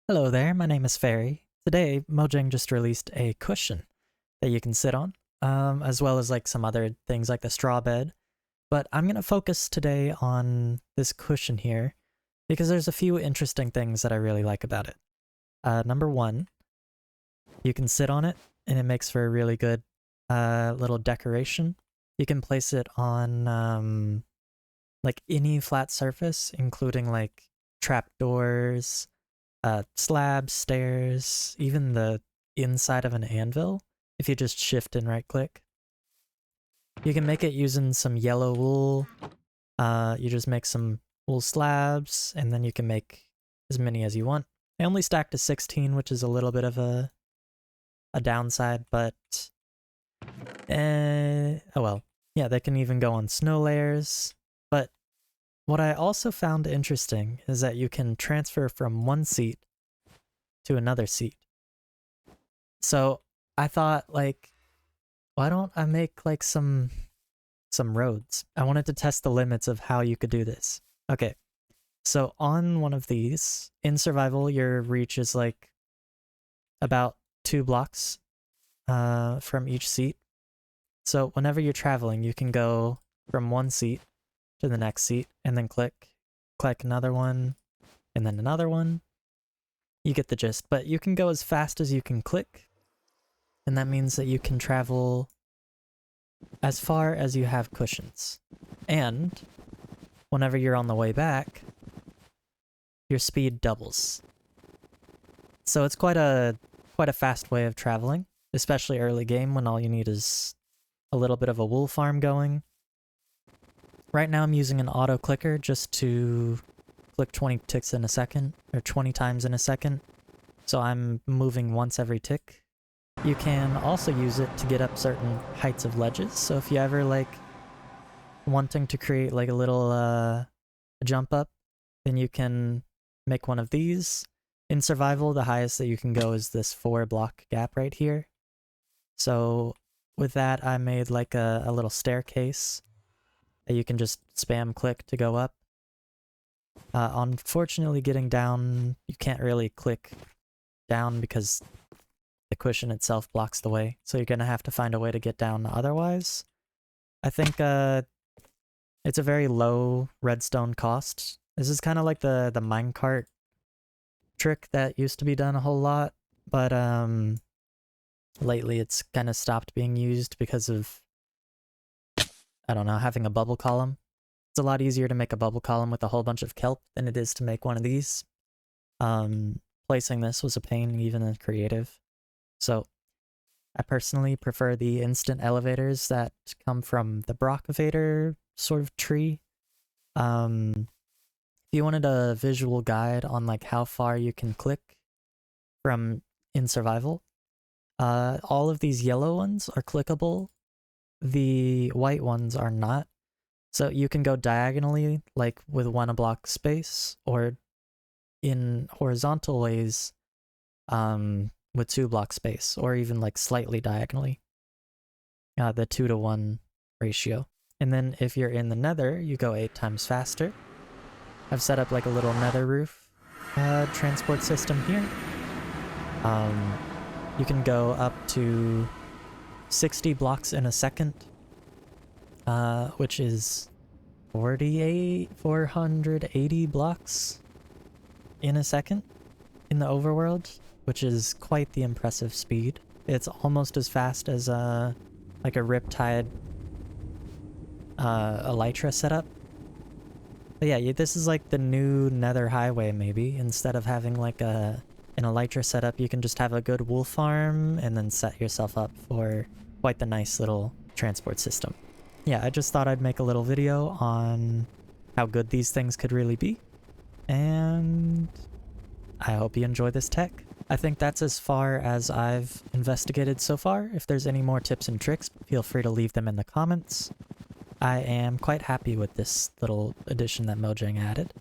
Hello there, my name is Fairy. Today, Mojang just released a cushion that you can sit on, as well as like some other things like the straw bed. But I'm going to focus today on this cushion here because there's a few interesting things that I really like about it. Number one, you can sit on it and it makes for a really good little decoration. You can place it on like any flat surface, including like trapdoors, slabs, stairs, even the inside of an anvil, if you just shift and right click. You can make it using some yellow wool. You just make some wool slabs, and then you can make as many as you want. I only stacked to 16, which is a little bit of a downside, but oh well. Yeah, they can even go on snow layers. But what I also found interesting is that you can transfer from one seat to another seat. So I thought, like, why don't I make like some roads? I wanted to test the limits of how you could do this. Okay, so on one of these, in survival, your reach is like about 2 blocks from each seat. So whenever you're traveling, you can go from one seat to the next seat, and then click another one, and then another one. You get the gist, but you can go as fast as you can click, and that means that you can travel as far as you have cushions. And whenever you're on the way back, your speed doubles. So it's quite a fast way of traveling, especially early game when all you need is a little bit of a wool farm going. Right now I'm using an auto clicker just to click 20 ticks in a second, or 20 times in a second. So I'm moving once every tick. You can also use it to get up certain heights of ledges. So if you ever like wanting to create like a little jump up, then you can make one of these. In survival, the highest that you can go is this 4-block gap right here. So with that, I made like a little staircase that you can just spam click to go up. Unfortunately, getting down, you can't really click down because the cushion itself blocks the way, so you're gonna have to find a way to get down otherwise. I think it's a very low redstone cost. This is kind of like the minecart trick that used to be done a whole lot, but lately it's kind of stopped being used because of, I don't know, having a bubble column. It's a lot easier to make a bubble column with a whole bunch of kelp than it is to make one of these. Placing this was a pain, even in creative. So I personally prefer the instant elevators that come from the Brockvator sort of tree. If you wanted a visual guide on like how far you can click from in survival, all of these yellow ones are clickable. The white ones are not. So you can go diagonally, like with 1 block space, or in horizontal ways, with 2 block space, or even like slightly diagonally. The 2-to-1 ratio. And then if you're in the nether, you go 8 times faster. I've set up like a little nether roof transport system here. You can go up to 60 blocks in a second, which is 480 blocks in a second in the overworld, which is quite the impressive speed. It's almost as fast as like a Riptide Elytra setup. But yeah, this is like the new Nether Highway maybe. Instead of having like an Elytra setup, you can just have a good wool farm and then set yourself up for quite the nice little transport system. Yeah, I just thought I'd make a little video on how good these things could really be, and I hope you enjoy this tech. I think that's as far as I've investigated so far. If there's any more tips and tricks, feel free to leave them in the comments. I am quite happy with this little addition that Mojang added.